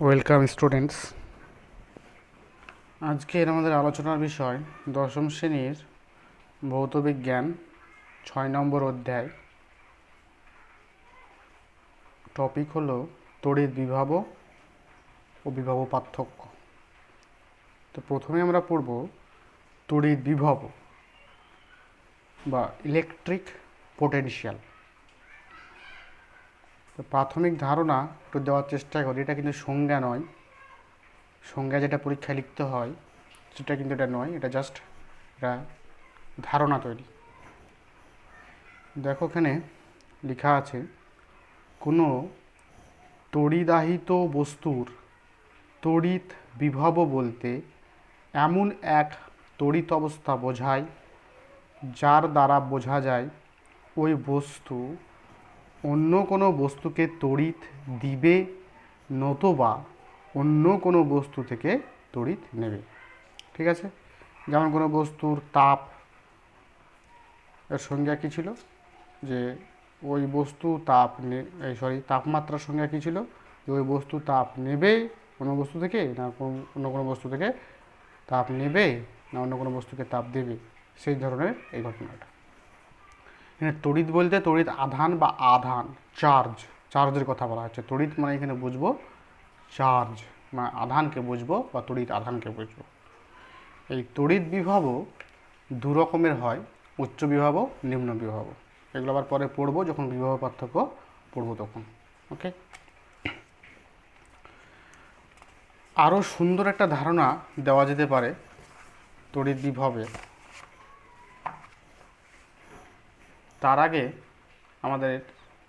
Welcome students. আজকের আমাদের আলোচনার বিষয় দশম শ্রেণীর ভৌতবিজ্ঞান 6 নম্বর অধ্যায়। টপিক হলো তড়িৎ বিভব ও বিভব পার্থক্য। তো প্রথমে আমরা পড়ব তড়িৎ বিভব বা ইলেকট্রিক পোটেনশিয়াল। তো প্রাথমিক ধারণা একটু দেওয়ার চেষ্টা করি। এটা কিন্তু সংজ্ঞা নয়, সংজ্ঞা যেটা পরীক্ষায় লিখতে হয় সেটা কিন্তু এটা নয়, এটা জাস্ট এটা ধারণা তৈরি। দেখো এখানে লেখা আছে, কোনো তড়িদাহিত বস্তুর তড়িৎ বিভব বলতে এমন এক তড়িৎ অবস্থা বোঝায় যার দ্বারা বোঝা যায় ওই বস্তু অন্য কোনো বস্তুকে তড়িৎ দিবে নতুবা অন্য কোনো বস্তু থেকে তড়িৎ নেবে। ঠিক আছে, যেমন কোনো বস্তুর তাপ, এর সংজ্ঞা কী ছিল যে ওই বস্তু তাপমাত্রার সংজ্ঞা কী ছিল যে ওই বস্তু তাপ নেবে কোনো বস্তু থেকে না অন্য কোনো বস্তু থেকে তাপ নেবে না অন্য কোনো বস্তুকে তাপ দেবে, সেই ধরনের এই ঘটনাটা। এখানে তড়িৎ বলতে তড়িৎ আধান বা আধান, চার্জের কথা বলা হচ্ছে। তড়িৎ মানে এখানে বুঝবো চার্জ, মানে আধানকে বুঝবো বা তড়িৎ আধানকে বুঝবো। এই তড়িৎ বিভব দু রকমের হয়, উচ্চ বিভব, নিম্ন বিভব। এগুলো আবার পরে পড়বো, যখন বিভব পার্থক্য পড়বো তখন। ওকে, আরও সুন্দর একটা ধারণা দেওয়া যেতে পারে তড়িৎ বিভবের। তার আগে আমাদের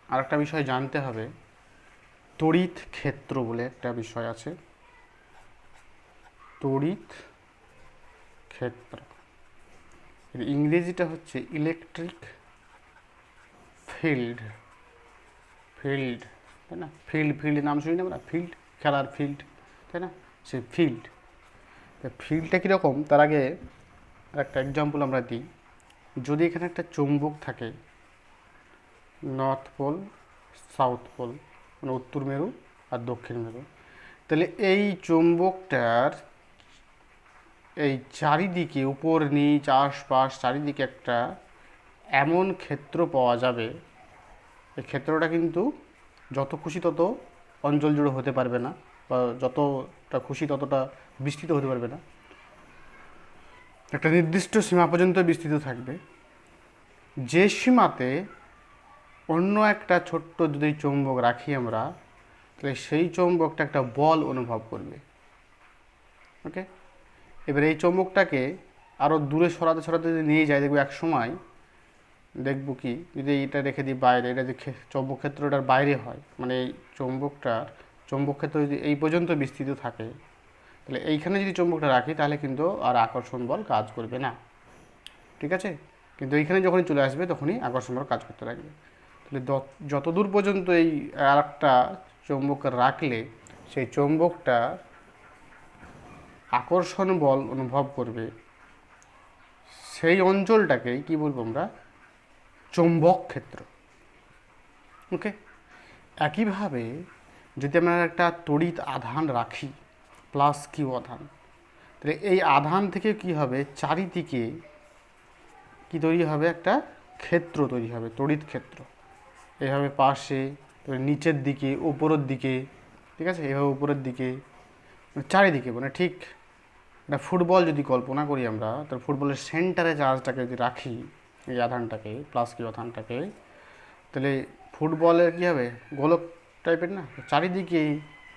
আরেকটা বিষয় জানতে হবে, তড়িৎ ক্ষেত্র বলে একটা বিষয় আছে। তড়িৎ ক্ষেত্র, এর ইংরেজিটা হচ্ছে ইলেকট্রিক ফিল্ড। তাই না? ফিল্ডের নাম শুনি না আমরা, ফিল্ড, খেলার ফিল্ড, তাই না? সেই ফিল্ড, ফিল্ডটা কীরকম তার আগে একটা এক্সাম্পল আমরা দিই। যদি এখানে একটা চুম্বক থাকে, নর্থ পোল সাউথ পোল, মানে উত্তর মেরু আর দক্ষিণ মেরু, তাহলে এই চুম্বকটার এই চারিদিকে, উপর নিচ আশপাশ চারিদিকে একটা এমন ক্ষেত্র পাওয়া যাবে, এই ক্ষেত্রটা কিন্তু যত খুশি তত অঞ্চল জুড়ে হতে পারবে না, বা যতটা খুশি ততটা বিস্তৃত হতে পারবে না, একটা নির্দিষ্ট সীমা পর্যন্ত বিস্তৃত থাকবে। যে সীমাতে অন্য একটা ছোট্ট যদি চৌম্বক রাখি আমরা, তাহলে সেই চৌম্বকটা একটা বল অনুভব করবে। ওকে, এবার এই চৌম্বকটাকে আরও দূরে সরাতে সরাতে যদি নিয়ে যায়, দেখবো এক সময় দেখবো কি, যদি এটা রেখে দিই বাইরে, এটা যদি চৌম্বক ক্ষেত্রটার বাইরে হয়, মানে এই চৌম্বক ক্ষেত্র যদি এই পর্যন্ত বিস্তৃত থাকে, তাহলে এইখানে যদি চৌম্বকটা রাখি তাহলে কিন্তু আর আকর্ষণ বল কাজ করবে না। ঠিক আছে, কিন্তু এইখানে যখনই চলে আসবে তখনই আকর্ষণ বল কাজ করতে লাগবে। তাহলে যতদূর পর্যন্ত এই আর একটা চৌম্বক রাখলে সেই চৌম্বকটা আকর্ষণ বল অনুভব করবে, সেই অঞ্চলটাকেই কি বলবো আমরা, চৌম্বক ক্ষেত্র। ওকে, একইভাবে যদি আমরা একটা তড়িৎ আধান রাখি, প্লাস কিউ আধান, তাহলে এই আধান থেকে কি হবে, চারিদিকে কি তৈরি হবে, একটা ক্ষেত্র তৈরি হবে, তড়িৎ ক্ষেত্র। এইভাবে পাশে, নিচের দিকে, উপরের দিকে, ঠিক আছে, এইভাবে উপরের দিকে, চারিদিকে, মানে ঠিক একটা ফুটবল যদি কল্পনা করি আমরা, তাহলে ফুটবলের সেন্টারে চার্জটাকে যদি রাখি, এই আধানটাকে, প্লাস কিউ আধানটাকে, তাহলে ফুটবলের কী হবে, গোলক টাইপের না, চারিদিকেই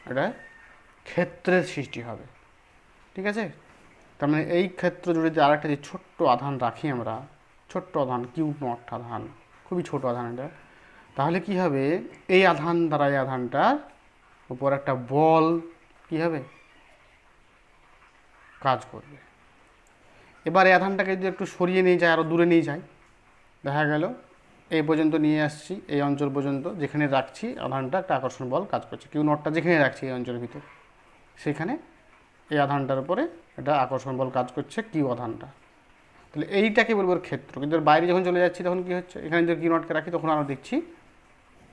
একটা ক্ষেত্রের সৃষ্টি হবে। ঠিক আছে, তার মানে এই ক্ষেত্র জুড়ে যে আরেকটা যে ছোট্ট আধান রাখি আমরা, ছোট্ট আধান, কিউ নট আধান, খুবই ছোট আধান এটা, তাহলে কি হবে, এই আধান দ্বারা এই আধানটার উপর একটা বল কি হবে, কাজ করবে। এবার এই আধানটাকে যদি একটু সরিয়ে নিয়ে যায়, আরও দূরে নিয়ে যায়, দেখা গেল এই পর্যন্ত নিয়ে আসছি, এই অঞ্চল পর্যন্ত যেখানে রাখছি আধানটা একটা আকর্ষণ বল কাজ করছে, কিউ নটটা যেখানে রাখছি এই অঞ্চলের ভিতর, সেখানে এই আধানটার উপরে একটা আকর্ষণ বল কাজ করছে, কিউ আধানটা। তাহলে এইটাকে বলবো ক্ষেত্র। কিন্তু বাইরে যখন চলে যাচ্ছি তখন কী হচ্ছে, এখানে যদি কিউ নটকে রাখি তখন আরও দেখছি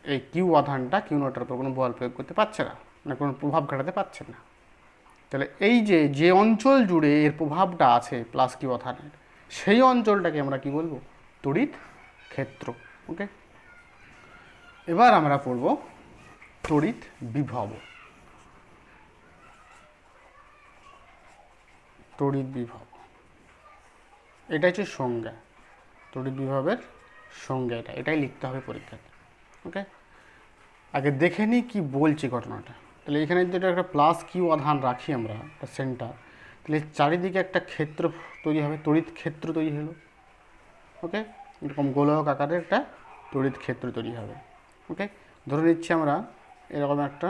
এই কিউ আধানটা কিউ নটের উপর কোনো বল প্রয়োগ করতে পারছে না, মানে কোনো প্রভাব ঘটাতে পারছে না। তাহলে এই যে অঞ্চল জুড়ে এর প্রভাবটা আছে প্লাস কিউ আধানের, সেই অঞ্চলটাকে আমরা কি বলবো? তড়িৎ ক্ষেত্র। ওকে, এবার আমরা পড়ব তড়িৎ বিভব। তড়িৎ বিভব এটা হচ্ছে সংজ্ঞা, তড়িৎ বিভবের সংজ্ঞা এটাই লিখতে হবে পরীক্ষাতে। ওকে, আগে দেখে নিই কী বলছি ঘটনাটা। তাহলে এখানে যদি একটা প্লাস কিউ আধান রাখি আমরা, একটা সেন্টার, তাহলে চারিদিকে একটা ক্ষেত্র তৈরি হবে, তড়িৎ ক্ষেত্র তৈরি হলো। ওকে, এরকম গোলক আকারে একটা তড়িৎ ক্ষেত্র তৈরি হবে। ওকে, ধরে নিচ্ছি আমরা এরকম একটা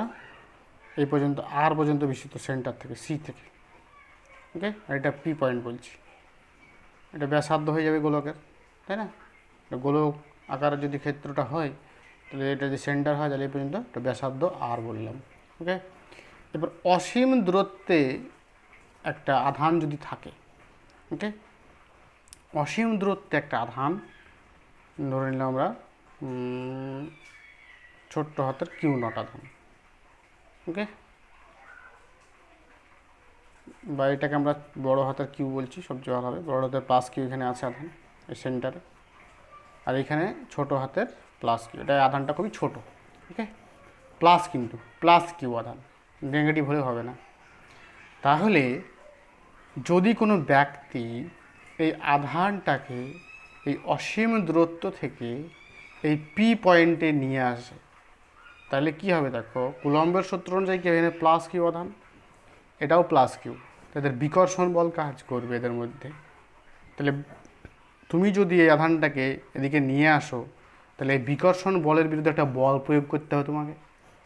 এই পর্যন্ত আর পর্যন্ত বিস্তৃত সেন্টার থেকে সি থেকে। ওকে, আর এটা পি পয়েন্ট বলছি, এটা ব্যাসার্ধ হয়ে যাবে গোলকের, তাই না? গোলক আকারে যদি ক্ষেত্রটা হয় তাহলে এটা যে সেন্টার হয় তাহলে এই পর্যন্ত একটা ব্যাসার্ধ আর বললাম। ওকে, এবার অসীম দূরত্বে একটা আধান যদি থাকে, ওকে, অসীম দূরত্বে একটা আধান ধরে নিলাম আমরা ছোট্ট হাতের কিউ নট আধান। ওকে, বা এটাকে আমরা বড় হাতের কিউ বলছি, সবচেয়ে ভালো হবে। বড় হাতের প্লাস কিউ এখানে আছে আধান এই সেন্টারে, আর এখানে ছোট হাতের প্লাস কিউ, এটা আধানটা খুবই ছোট। ওকে, প্লাস, কিন্তু প্লাস কিউ আধান, নেগেটিভ হলে হবে না। তাহলে যদি কোনো ব্যক্তি এই আধানটাকে এই অসীম দূরত্ব থেকে এই পি পয়েন্টে নিয়ে আসে, তাহলে কি হবে? দেখো, কুলম্বের সূত্র অনুযায়ী কি এখানে প্লাস কিউ আধান, এটাও প্লাস কিউ, তাদের বিকর্ষণ বল কাজ করবে এদের মধ্যে। তাহলে তুমি যদি এই আধানটাকে এদিকে নিয়ে আসো, তাহলে এই বিকর্ষণ বলের বিরুদ্ধে একটা বল প্রয়োগ করতে হবে তোমাকে,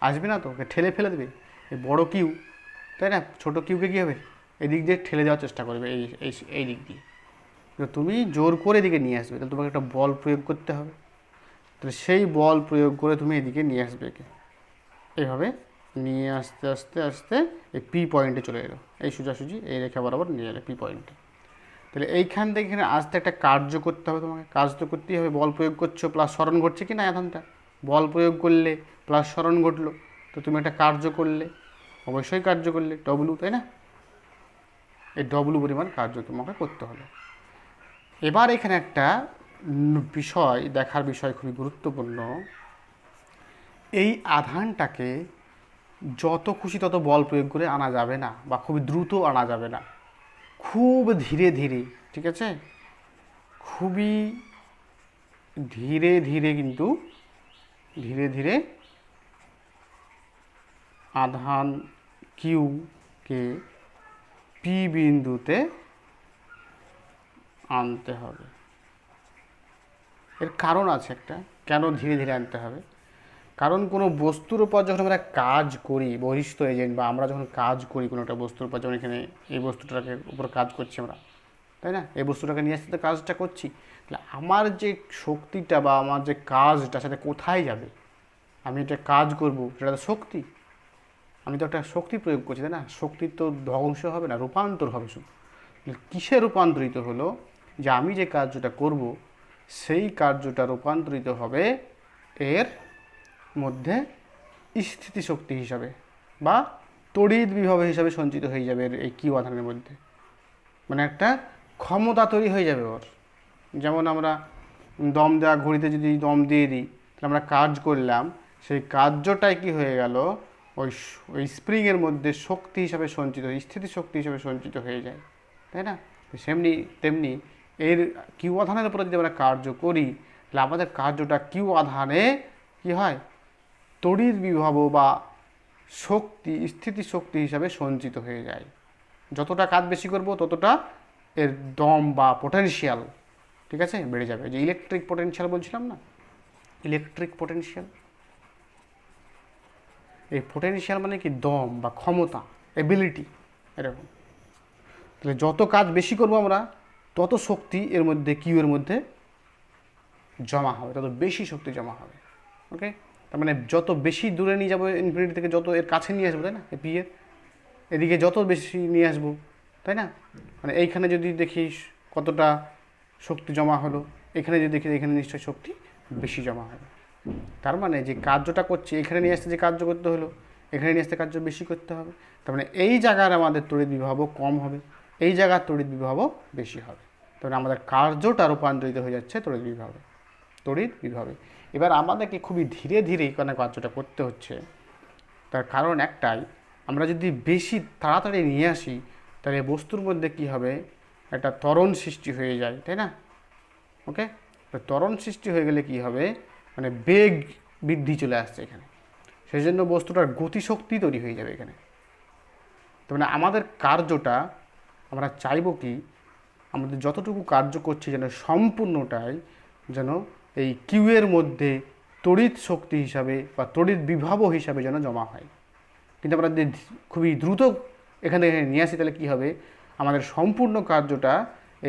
আসবে না তো? ওকে ঠেলে ফেলে দেবে এই বড় কিউ, তাই না? ছোটো কিউকে কী হবে? এদিক দিয়ে ঠেলে দেওয়ার চেষ্টা করবে, এই দিক দিয়ে। তুমি জোর করে এদিকে নিয়ে আসবে, তাহলে তোমাকে একটা বল প্রয়োগ করতে হবে। তাহলে সেই বল প্রয়োগ করে তুমি এদিকে নিয়ে আসবে একে, এইভাবে নিয়ে আস্তে আস্তে আস্তে এই পি পয়েন্টে চলে এলো, এই সোজাসুজি এই রেখা বরাবর নিয়ে এলো পি পয়েন্টে। তাহলে এইখান থেকে এখানে আসতে একটা কার্য করতে হবে তোমাকে, কাজ তো করতেই হবে। বল প্রয়োগ করছো, প্লাস স্মরণ ঘটছে কি না আধানটা, বল প্রয়োগ করলে প্লাস স্মরণ ঘটলো, তো তুমি একটা কার্য করলে, অবশ্যই কার্য করলে ডব্লু, তাই না? এই ডব্লু পরিমাণ কার্য তোমাকে করতে হলো। এবার এখানে একটা বিষয় দেখার বিষয় খুবই গুরুত্বপূর্ণ, এই আধানটাকে যত খুশি তত বল প্রয়োগ করে আনা যাবে না, বা খুবই দ্রুত আনা যাবে না, খুব ধীরে ধীরে, ঠিক আছে? খুবই ধীরে ধীরে, কিন্তু ধীরে ধীরে আধান কিউকে পি বিন্দুতে আনতে হবে। এর কারণ আছে একটা, কেন ধীরে ধীরে আনতে হবে। কারণ কোনো বস্তুর উপর যখন আমরা কাজ করি, বহিস্থ এজেন্ট বা আমরা যখন কাজ করি কোনো একটা বস্তুর উপর, যেমন এখানে এই বস্তুটাকে উপর কাজ করছি আমরা, তাই না? এই বস্তুটাকে নিয়ে আসতে কাজটা করছি, তাহলে আমার যে শক্তিটা বা আমার যে কাজটা সেটা কোথায় যাবে? আমি একটা কাজ করব, সেটা তো শক্তি, আমি তো একটা শক্তি প্রয়োগ করছি, তাই না? শক্তির তো ধ্বংস হবে না, রূপান্তর হবে শুধু। কিসে রূপান্তরিত হলো? যে আমি যে কার্যটা করব সেই কার্যটা রূপান্তরিত হবে এর মধ্যে স্থিতিশক্তি হিসাবে, বা তড়িৎ বিভব হিসাবে সঞ্চিত হয়ে যাবে এই কিউ আধানের মধ্যে। মানে একটা ক্ষমতা তৈরি হয়ে যাবে ওর। যেমন আমরা দম দেওয়া ঘড়িতে যদি দম দিয়ে দিই, তাহলে আমরা কাজ করলাম, সেই কার্যটাই কি হয়ে গেল? ওই স্প্রিংয়ের মধ্যে শক্তি হিসাবে সঞ্চিত, স্থিতিশক্তি হিসাবে সঞ্চিত হয়ে যায়, তাই না? তেমনি এর কিউ আধানের উপরে যদি আমরা কার্য করি, তাহলে আমাদের কার্যটা কিউ আধানে কি হয়? তড়িৎ বিভব বা শক্তি, স্থিতিশক্তি হিসাবে সঞ্চিত হয়ে যায়। যতটা কাজ বেশি করব ততটা এর দম বা পোটেনশিয়াল, ঠিক আছে, বেড়ে যাবে। যে ইলেকট্রিক পোটেনশিয়াল বলছিলাম না, ইলেকট্রিক পোটেনশিয়াল, এই পোটেনশিয়াল মানে কি? দম বা ক্ষমতা, এবিলিটি, এরকম। তাহলে যত কাজ বেশি করব আমরা, তত শক্তি এর মধ্যে, কিউ এর মধ্যে জমা হবে, তত বেশি শক্তি জমা হবে। ওকে, তার মানে যত বেশি দূরে নিয়ে যাবো ইনফিনিটি থেকে, যত এর কাছে নিয়ে আসবো, তাই না? এই পি এর এদিকে যত বেশি নিয়ে আসবো, তাই না? মানে এইখানে যদি দেখি কতটা শক্তি জমা হলো, এখানে যদি দেখি এখানে নিশ্চয়ই শক্তি বেশি জমা হবে। তার মানে যে কার্যটা করছি এখানে নিয়ে আসতে যে কার্য করতে হলো, এখানে নিয়ে আসতে কার্য বেশি করতে হবে। তার মানে এই জায়গার আমাদের তড়িৎ বিভবও কম হবে, এই জায়গার তড়িৎ বিভবও বেশি হবে। তার মানে আমাদের কার্যটা রূপান্তরিত হয়ে যাচ্ছে তড়িৎ বিভবে। এবার আমাদেরকে খুবই ধীরে ধীরে এখানে কার্যটা করতে হচ্ছে। তার কারণ একটাই, আমরা যদি বেশি তাড়াতাড়ি নিয়ে আসি তাহলে বস্তুর মধ্যে কি হবে, একটা ত্বরণ সৃষ্টি হয়ে যায়, তাই না? ওকে, ত্বরণ সৃষ্টি হয়ে গেলে কি হবে, মানে বেগ বৃদ্ধি চলে আসছে এখানে, সেই জন্য বস্তুটার গতিশক্তি তৈরি হয়ে যাবে এখানে। তার মানে আমাদের কার্যটা আমরা চাইব কি, আমাদের যতটুকু কার্য করছি যেন সম্পূর্ণটাই যেন এই কিউ এর মধ্যে তড়িৎ শক্তি হিসাবে বা তড়িৎ বিভব হিসাবে যেন জমা হয়। কিন্তু আমরা যদি খুবই দ্রুত এখান থেকে নিয়ে আসি তাহলে কী হবে, আমাদের সম্পূর্ণ কার্যটা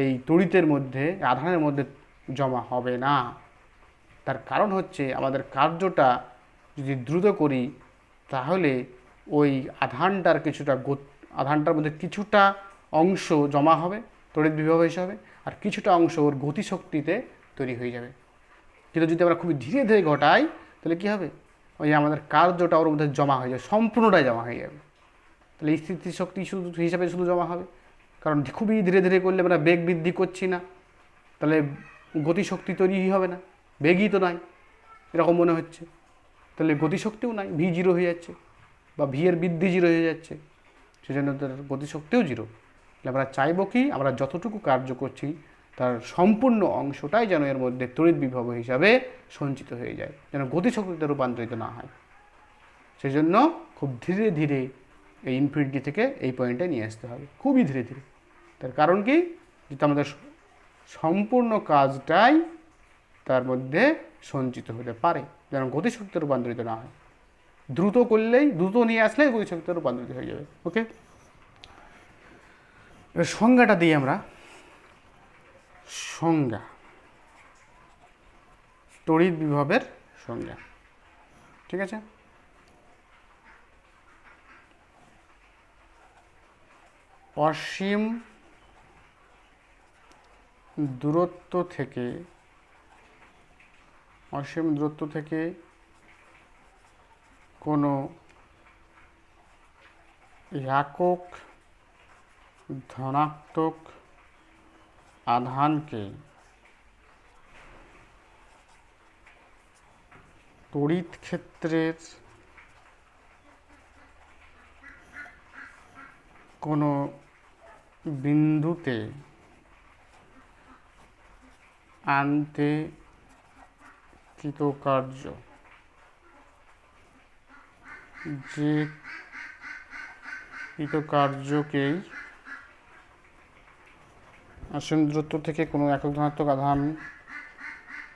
এই তড়িতের মধ্যে, আধানের মধ্যে জমা হবে না। তার কারণ হচ্ছে আমাদের কার্যটা যদি দ্রুত করি তাহলে ওই আধানটার মধ্যে কিছুটা অংশ জমা হবে তড়িৎ বিভব হিসাবে, আর কিছুটা অংশ ওর গতিশক্তিতে তৈরি হয়ে যাবে। কিন্তু যদি আমরা খুবই ধীরে ধীরে ঘটাই তাহলে কী হবে, ওই আমাদের কার্যটা ওর মধ্যে জমা হয়ে যাবে, সম্পূর্ণটাই জমা হয়ে যাবে। তাহলে স্থিতিশক্তি হিসাবে শুধু জমা হবে, কারণ খুবই ধীরে ধীরে করলে আমরা বেগ বৃদ্ধি করছি না, তাহলে গতিশক্তি তৈরি হবে না, বেগই তো নাই এরকম মনে হচ্ছে, তাহলে গতিশক্তিও নাই, ভি জিরো হয়ে যাচ্ছে বা ভি এর বৃদ্ধি জিরো হয়ে যাচ্ছে, সেজন্য তার গতিশক্তিও জিরো। তাহলে আমরা চাইব কি, আমরা যতটুকু কার্য করছি তার সম্পূর্ণ অংশটাই যেন এর মধ্যে তড়িৎ বিভব হিসাবে সঞ্চিত হয়ে যায়, যেন গতিশক্তিতে রূপান্তরিত না হয়। সেই জন্য খুব ধীরে ধীরে এই ইনফিনিটি থেকে এই পয়েন্টে নিয়ে আসতে হবে, খুবই ধীরে ধীরে। তার কারণ কি, যেটা আমাদের সম্পূর্ণ কাজটাই তার মধ্যে সঞ্চিত হতে পারে, যেন গতিশক্তিতে রূপান্তরিত না হয়। দ্রুত নিয়ে আসলেই গতিশক্তিতে রূপান্তরিত হয়ে যাবে। ওকে, এবার সংজ্ঞাটা দিই আমরা। সংজ্ঞা, তড়িৎ বিভবের সংজ্ঞা, ঠিক আছে? অসীম দূরত্ব থেকে কোনো একক ধনাত্মক আধানকে তড়িৎ ক্ষেত্রের কোনো বিন্দুতে আনতে কৃতকার্য, যে কৃতকার্যকেই অসীম দূরত্ব থেকে কোনো একক ধনাত্মক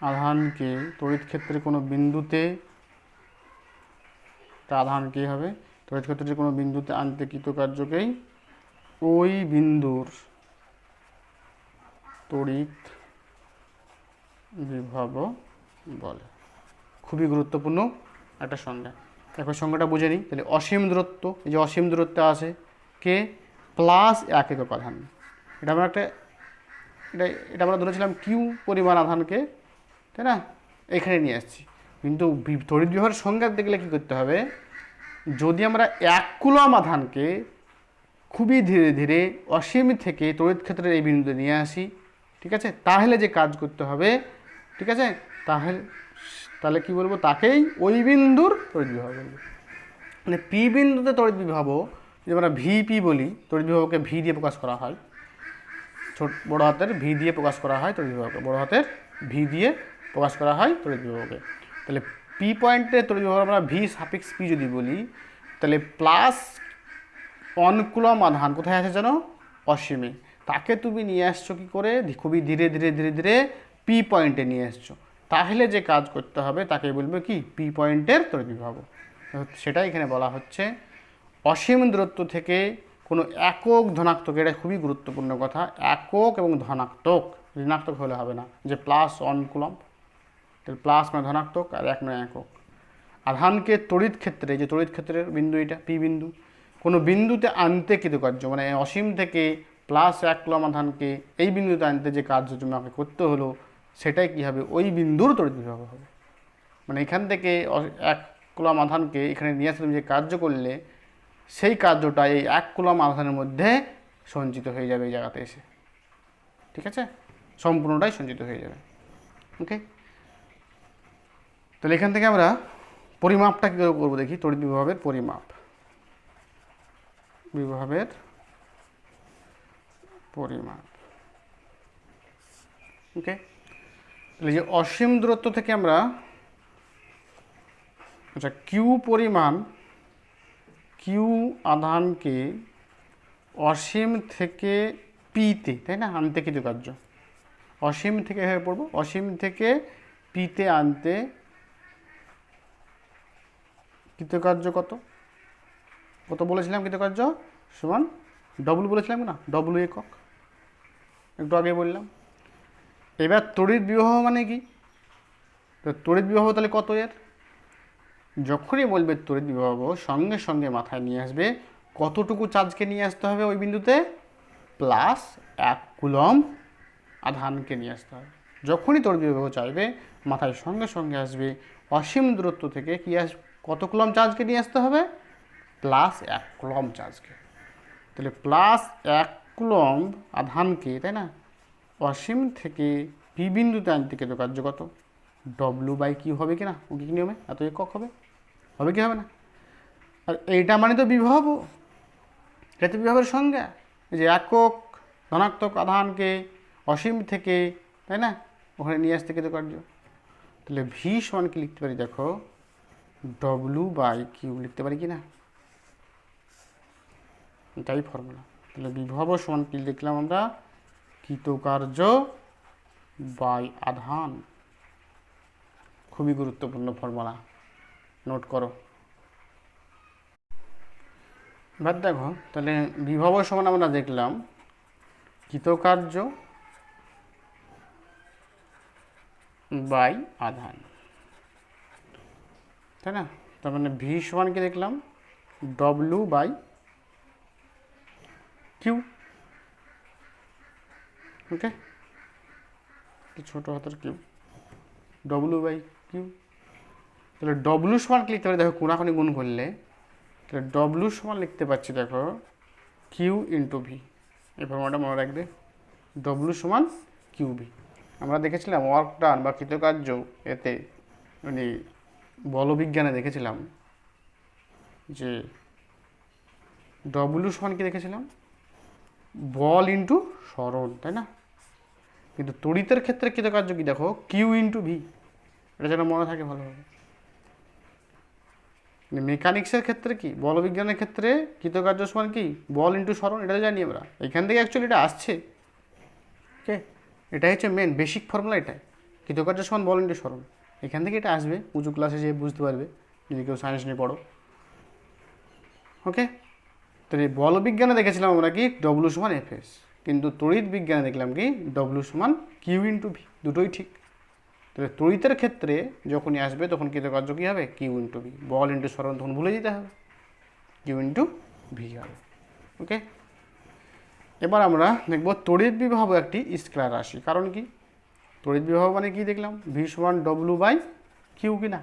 আধানকে তড়িৎ ক্ষেত্রে কোনো বিন্দুতে, আধান কী হবে, তড়িৎ ক্ষেত্রে কোনো বিন্দুতে আনতে কৃতকার্যকেই ওই বিন্দুর তড়িৎ বিভব বলে। খুবই গুরুত্বপূর্ণ একটা সংজ্ঞা। একবার সংজ্ঞাটা বুঝে নিই তাহলে। অসীম দূরত্ব, এই যে অসীম দূরত্বে আছে কে, প্লাস এক একক আধান, এটা আমরা ধরেছিলাম কিউ পরিমাণ আধানকে, তাই না, এখানে নিয়ে আসছি। কিন্তু তড়িৎ বিভবের সংজ্ঞা দেখলে কী করতে হবে, যদি আমরা 1 কুলম আধানকে খুবই ধীরে ধীরে অসীম থেকে তড়িৎ ক্ষেত্রের এই বিন্দুতে নিয়ে আসি, ঠিক আছে, তাহলে যে কাজ করতে হবে, ঠিক আছে, তাহলে কি বলবো, তাকেই ওই বিন্দুর তড়িৎ বিভব বলবো। মানে পি বিন্দুতে তড়িৎ বিভব, যদি আমরা ভিপি বলি, তড়িৎ বিভবকে ভি দিয়ে প্রকাশ করা হয়, বড় হাতের ভি দিয়ে প্রকাশ করা হয় তড়িৎ বিভবকে, বড় হাতের ভি দিয়ে প্রকাশ করা হয় তড়িৎ বিভবকে। তাহলে পি পয়েন্টে তড়িৎ বিভব আমরা ভি সাফিক্স পি যদি বলি, তাহলে প্লাস 1 কুলম আধান কোথায় আছে যেন, অসীমে, তাকে তুমি নিয়ে আসছো কী করে, খুবই ধীরে ধীরে ধীরে ধীরে পি পয়েন্টে নিয়ে আসছো, তাহলে যে কাজ করতে হবে তাকে বলবে কি, পি পয়েন্টের তড়িৎ বিভব। সেটাই এখানে বলা হচ্ছে। অসীম দূরত্ব থেকে কোনো একক ধনাত্মক, এটা খুবই গুরুত্বপূর্ণ কথা, একক এবং ধনাত্মক, ঋণাত্মক হলে হবে না, যে প্লাস 1 কুলম, তাহলে প্লাস মানে ধনাত্মক আর 1 নয় একক আধানকে তড়িৎ ক্ষেত্রে, যে তড়িৎ ক্ষেত্রের বিন্দু এটা পি বিন্দু, কোনো বিন্দুতে আনতে কৃতকার্য, মানে অসীম থেকে প্লাস 1 কুলম আধানকে এই বিন্দুতে আনতে যে কার্য তোমাকে করতে হলো, সেটাই কী হবে, ওই বিন্দুর তড়িৎ বিভব হবে। মানে এখান থেকে 1 কুলম আধানকে এখানে নিয়ে আসলাম, যে কার্য করলে সেই কার্যটা এই 1 কুলম আধানের মধ্যে সঞ্চিত হয়ে যাবে এই জায়গাতে এসে। ঠিক আছে, সম্পূর্ণটাই সঞ্চিত হয়ে যাবে। ওকে, তাহলে এখান থেকে আমরা পরিমাপটা কী করে করবো দেখি। তড়িৎ বিভবের পরিমাপ, বিভবের পরিমাপ। ওকে, তাহলে যে অসীম দূরত্ব থেকে আমরা, আচ্ছা, কিউ পরিমাণ, কিউ আধানকে অসীম থেকে পিতে, তাই না, আনতে কৃতকার্য। অসীম থেকে হয়ে পড়বো, অসীম থেকে পিতে আনতে কৃতকার্য কত কত বলেছিলাম? কৃতকার্য সমান ডব্লু বলেছিলাম না, ডব্লু একক, একটু আগে বললাম। এবার তড়িৎ বিভব মানে কি? তো তড়িৎ বিভব তাহলে কত এর? যখনই বলবে তড়িৎ বিভব, সঙ্গে সঙ্গে মাথায় নিয়ে আসবে কতটুকু চার্জকে নিয়ে আসতে হবে ওই বিন্দুতে, প্লাস 1 কুলম আধানকে নিয়ে আসতে হবে। যখনই তড়িৎ বিভব চাইবে মাথায় সঙ্গে সঙ্গে আসবে অসীম দূরত্ব থেকে কি কত কুলম চার্জকে নিয়ে আসতে হবে, প্লাস 1 কুলম চার্জকে। তাহলে প্লাস 1 কুলম আধানকে, তাই না, অসীম থেকে পি বিন্দুতে আনতে কৃতকার্য কত, ডব্লু বাই কিউ হবে কি না? ও কি নিয়মে এত একক হবে, হবে কি হবে না? আর এইটা মানে তো বিভব, এটা তো বিভবের সংজ্ঞা, যে একক ধনাত্মক আধানকে অসীম থেকে, তাই না, ওখানে নিয়ে আসতে কৃতকার্য। তাহলে ভি সমান কি লিখতে পারি দেখো, ডব্লু বাই কিউ লিখতে পারি কি না? এটাই ফর্মুলা। তাহলে বিভব সমান কি লিখলাম আমরা, কৃতকার্য বাই আধান। খুবই গুরুত্বপূর্ণ ফর্মুলা, নোট করো। এবার দেখো, তাহলে বিভব সমান আমরা দেখলাম কৃতকার্য বাই আধান, তাই না? তার মানে ভি সমান কি দেখলাম, ডব্লু বাই কিউ। ওকে, ছোটো হাতের কিউ, ডব্লু বাই কিউ। তাহলে ডব্লু সমান কি লিখতে পারি দেখো, কোনাকুনি গুণ করলে, তাহলে ডব্লু সমান লিখতে পাচ্ছি দেখো কিউ ইন্টু ভি। এই ফর্মুলাটা মনে রাখবে, ডব্লু সমান কিউ ভি। আমরা দেখেছিলাম ওয়ার্ক ডান বা কৃতকার্য, এতে মানে বলবিজ্ঞানে দেখেছিলাম যে ডব্লু সমান কি দেখেছিলাম, বল ইন্টু সরণ, তাই না? কিন্তু তড়িতের ক্ষেত্রে কৃতকার্য কি দেখো, কিউ ইন্টু ভি। এটা যেন মনে থাকে ভালোভাবে। মেকানিক্সের ক্ষেত্রে কি, বলবিজ্ঞানের ক্ষেত্রে কৃতকার্য সমান কি, বল ইন্টু সরণ, এটা জানি আমরা। এখান থেকে অ্যাকচুয়ালি এটা আসছে। ওকে, এটাই হচ্ছে মেন বেসিক ফর্মুলা, এটাই কৃতকার্য সমান বল ইন্টু সরণ। এখান থেকে এটা আসবে, উঁচু ক্লাসে যে বুঝতে পারবে যদি কেউ সায়েন্স নিয়ে পড়ো। ওকে, তো এই বলবিজ্ঞানে দেখেছিলাম আমরা কি ডব্লু সমান এফএস, কিন্তু তড়িৎ বিজ্ঞানে দেখলাম কি ডব্লু সমান কিউ ইন্টু ভি, দুটোই ঠিক। তাহলে তড়িতের ক্ষেত্রে যখনই আসবে তখন কৃতকার্য কী হবে, কিউ ইন্টু ভি। বল ইন্টু সরণ তখন ভুলে যেতে হবে, কিউ ইন্টু ভি হবে। ওকে, এবার আমরা দেখব তড়িৎ বিভব একটি স্কেলার রাশি। কারণ কি, তড়িৎ বিভব মানে কি দেখলাম, ভি সমান ডব্লু বাই কিউ কিনা।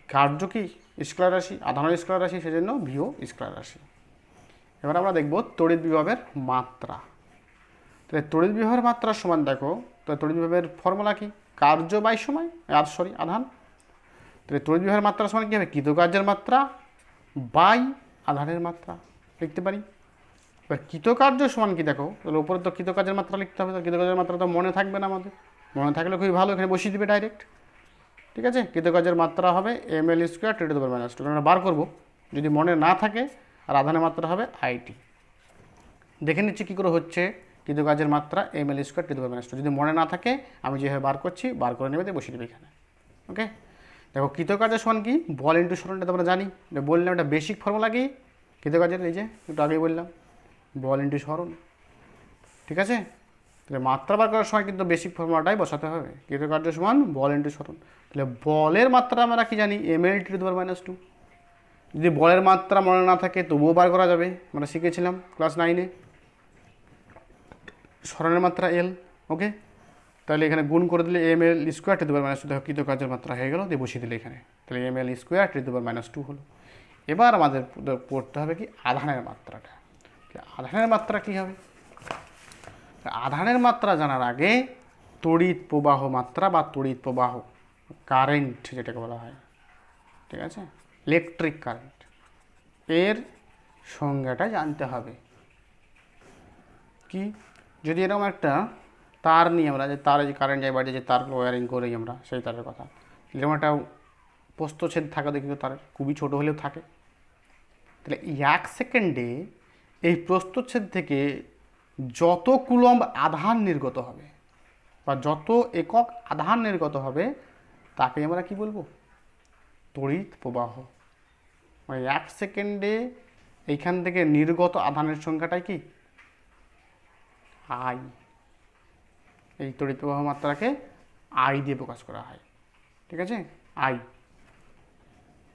কার্য কি স্কেলার রাশি, আধানের স্কেলার রাশি, সেজন্য ভিও স্কেলার রাশি। এবার আমরা দেখব তড়িৎ বিভবের মাত্রা। তাহলে তড়িৎ বিভবের মাত্রা সমান দেখো, তো তড়িৎ বিভবের ফর্মুলা কি, কার্য বাই সময়, আধান। তাহলে তড়িৎ বিভবের মাত্রা সমান কী হবে, কৃতকার্যের মাত্রা বাই আধানের মাত্রা লিখতে পারি। এবার কৃতকার্য সমান কি দেখো, তাহলে উপরে তো কৃতকার্যের মাত্রা লিখতে হবে, তো কৃতকার্যের মাত্রা তো মনে থাকবে না আমাদের, মনে থাকলে খুবই ভালো, এখানে বসিয়ে দিবে ডাইরেক্ট। ঠিক আছে, কৃতকার্যের মাত্রা হবে ml square ten to the power -2, আমরা বার করবো যদি মনে না থাকে। আর আধানের মাত্রা হবে আইটি। দেখে নিচ্ছি কী করে হচ্ছে কৃতকার্যের মাত্রা ml square ten to the power -2, যদি মনে না থাকে আমি যেভাবে বার করছি বার করে নেবে, বসিয়ে দেবে এখানে। ওকে, দেখো কৃতকার্য সমান কি, বল ইন্টু সরণটা তো আমরা জানি, বললাম এটা বেসিক ফর্মুলা কি কৃতকার্যের, এই যে একটু আগেই বললাম বল ইন্টু সরণ। ঠিক আছে, তাহলে মাত্রা বার করার সময় কিন্তু বেসিক ফর্মুলাটাই বসাতে হবে, কৃতকার্য সমান বল ইন্টু সরণ। তাহলে বলের মাত্রা আমরা কি জানি, ml টু দি পাওয়ার -2। যদি বলের মাত্রা মনে না থাকে তবুও বার করা যাবে, আমরা শিখেছিলাম ক্লাস 9-এ। সরণের মাত্রা এল। ওকে, তাহলে এখানে গুণ করে দিলে M L square to the power minus two, দেখো কৃতকার্যের মাত্রা হয়ে গেল, দিয়ে বসিয়ে দিলে এখানে, তাহলে M L square to the power minus two হলো। এবার আমাদের পড়তে হবে কি আধানের মাত্রাটা। আধানের মাত্রা কী হবে? আধানের মাত্রা জানার আগে তড়িৎ প্রবাহ মাত্রা বা তড়িৎ প্রবাহ কারেন্ট যেটাকে বলা হয়, ঠিক আছে, ইলেকট্রিক কারেন্ট, এর সংজ্ঞাটা জানতে হবে। কি, যদি এরকম একটা তার নিই আমরা, যে তারে যে কারেন্ট যায় বাড়িতে, যে তার ওয়ারিং করি আমরা, সেই তারের কথা, এরকম একটা প্রস্থচ্ছেদ থাকা দেখি, তো তারের খুবই ছোট হলেও থাকে, তাহলে 1 সেকেন্ডে এই প্রস্থচ্ছেদ থেকে যত কুলম্ব আধান নির্গত হবে বা যত একক আধান নির্গত হবে তাকে আমরা কি বলবো? তড়িৎ প্রবাহ। মানে 1 সেকেন্ডে এইখান থেকে নির্গত আধানের সংখ্যাটাই কি? আই। এই তড়িৎ প্রবাহ মাত্রাকে আই দিয়ে প্রকাশ করা হয়, ঠিক আছে, আই।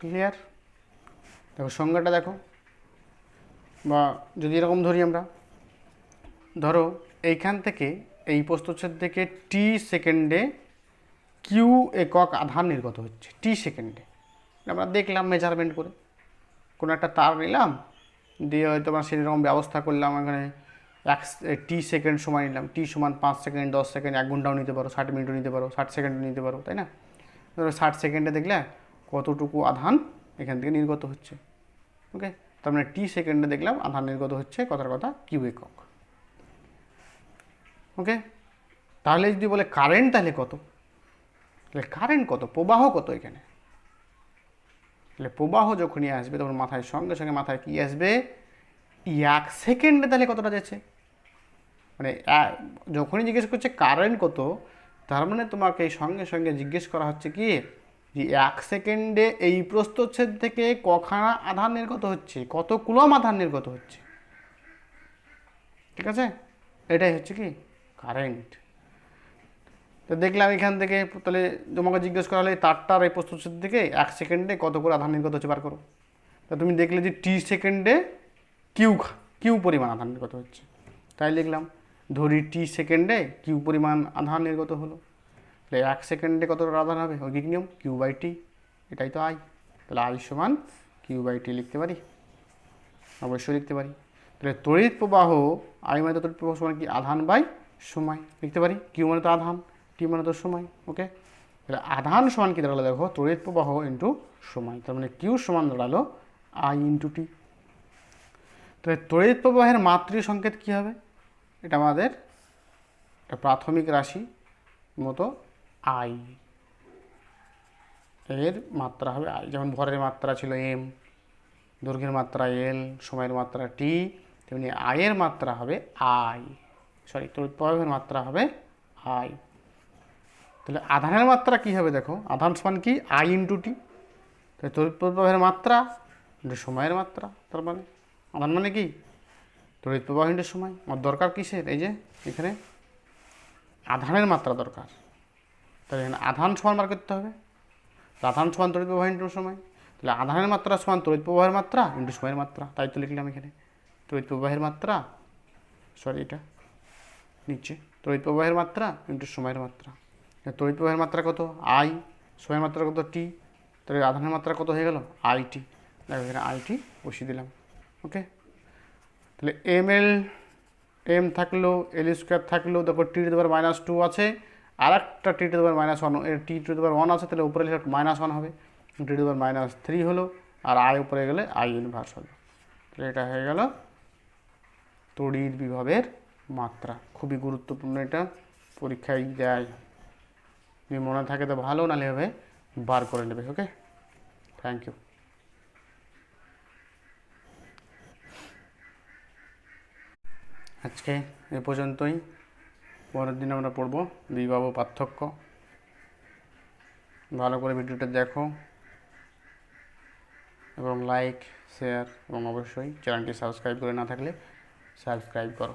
ক্লিয়ার? দেখো সংজ্ঞাটা দেখো, বা যদি এরকম ধরি আমরা, ধরো এইখান থেকে এই প্রস্থচ্ছেদ থেকে টি সেকেন্ডে কিউ একক আধান নির্গত হচ্ছে, টি সেকেন্ডে। আমরা দেখলাম মেজারমেন্ট করে, কোনো একটা তার নিলাম, দিয়ে হয়তো আমরা সেরকম ব্যবস্থা করলাম, এখানে টি সেকেন্ড সময় নিলাম, টি সমান 5 সেকেন্ড, 10 সেকেন্ড, 1 ঘন্টাও নিতে পারো, 60 মিনিটও নিতে পারো, 60 সেকেন্ডও নিতে পারো, তাই না? ধরো 60 সেকেন্ডে দেখলে কতটুকু আধান এখান থেকে নির্গত হচ্ছে, ওকে। তার মানে টি সেকেন্ডে দেখলাম আধান নির্গত হচ্ছে কথার কথা কিউ একক, ওকে। তাহলে যদি বলে কারেন্ট, তাহলে কত? তাহলে কারেন্ট কত, প্রবাহ কত এখানে? তাহলে প্রবাহ যখনই আসবে তখন মাথায় সঙ্গে সঙ্গে মাথায় কি আসবে? 1 সেকেন্ডে তাহলে কতটা যাচ্ছে, মানে যখনই জিজ্ঞেস করছে কারেন্ট কত, তার মানে তোমাকে সঙ্গে সঙ্গে জিজ্ঞেস করা হচ্ছে কি, যে 1 সেকেন্ডে এই প্রস্থচ্ছেদ থেকে কখানা আধান নির্গত হচ্ছে, কত কুলম আধান নির্গত হচ্ছে, ঠিক আছে, এটাই হচ্ছে কি কারেন্ট। তো দেখলাম এখান থেকে, তাহলে তোমাকে জিজ্ঞেস করা হলে তারটার এই প্রস্থচ্ছেদ থেকে 1 সেকেন্ডে কত করে আধান নির্গত হচ্ছে বার করো। তা তুমি দেখলে যে টি সেকেন্ডে কিউ পরিমাণ আধান নির্গত হচ্ছে, তাই লিখলাম। ধরি টি সেকেন্ডে কিউ পরিমাণ আধান নির্গত হলো, তাহলে 1 সেকেন্ডে কতটা আধান হবে, ঐকিক নিয়ম কিউ বাই টি, এটাই তো আই। তাহলে আই সমান কিউ বাই টি লিখতে পারি, অবশ্যই লিখতে পারি। তাহলে তড়িৎ প্রবাহ, আই মানে তো তড়িৎ প্রবাহ সমান কি আধান বাই সময়, লিখতে পারি। কিউ মানে তো আধান, টি মানে তো সময়, ওকে। তাহলে আধান সমান কি দাঁড়ালো, দেখো তড়িৎ প্রবাহ ইন্টু সময়, তার মানে কিউ সমান দাঁড়ালো আই ইন্টু টি। তাহলে তড়িৎ প্রবাহের মাত্রীয় সংকেত কী হবে? এটা আমাদের একটা প্রাথমিক রাশি মতো আই, এর মাত্রা হবে আই। যেমন ভরের মাত্রা ছিল এম, দৈর্ঘ্যের মাত্রা এল, সময়ের মাত্রা টি, তেমনি আয়ের মাত্রা হবে আই, তড়িৎ প্রবাহের মাত্রা হবে আই। তাহলে আধানের মাত্রা কী হবে, দেখো আধান সমান কি আই ইন্টু টি, তাহলে তড়িৎ প্রবাহের মাত্রা ইন্টু সময়ের মাত্রা, তার মানে আধান মানে কি তড়িৎ প্রবাহ ইন্টু সময়। আমার দরকার কিসের, এই যে এখানে আধানের মাত্রা দরকার, তাহলে এখানে আধান সমান বার করতে হবে। আধান সমান তড়িৎ প্রবাহ ইন্টু সময়, তাহলে আধানের মাত্রা সমান তড়িৎ প্রবাহের মাত্রা ইন্টু সময়ের মাত্রা, তাই তো লিখলাম এখানে তড়িৎ প্রবাহের মাত্রা, এটা নিচে তড়িৎ প্রবাহের মাত্রা ইন্টু সময়ের মাত্রা। তড়িৎ প্রবাহের মাত্রা কত আই, সময়ের মাত্রা কত টি, তাহলে আধানের মাত্রা কত হয়ে গেল আই টি, দেখো এখানে আই টি বসিয়ে দিলাম, ওকে। তাহলে এম থাকলো, এল স্কোয়ার থাকলো, দেখো T to the power minus two আছে, আর একটা T to the power minus one, T to the power one আছে, তাহলে উপরে মাইনাস ওয়ান হবে, T to the power minus three হলো, আর আই উপরে গেলে আই ইনভার্স হলো। তাহলে এটা হয়ে গেল তড়িৎ বিভবের মাত্রা। খুবই গুরুত্বপূর্ণ, এটা পরীক্ষায় দেয়, যদি মনে থাকে তো ভালো, নাহলে হবে বার করে নেবে, ওকে। Thank you. আজকে এ পর্যন্তই, পরের দিন আমরা পড়ব বিভব পার্থক্য। ভালো করে ভিডিওটা দেখো এবং লাইক, শেয়ার এবং অবশ্যই চ্যানেলটি সাবস্ক্রাইব করে না থাকলে সাবস্ক্রাইব করো।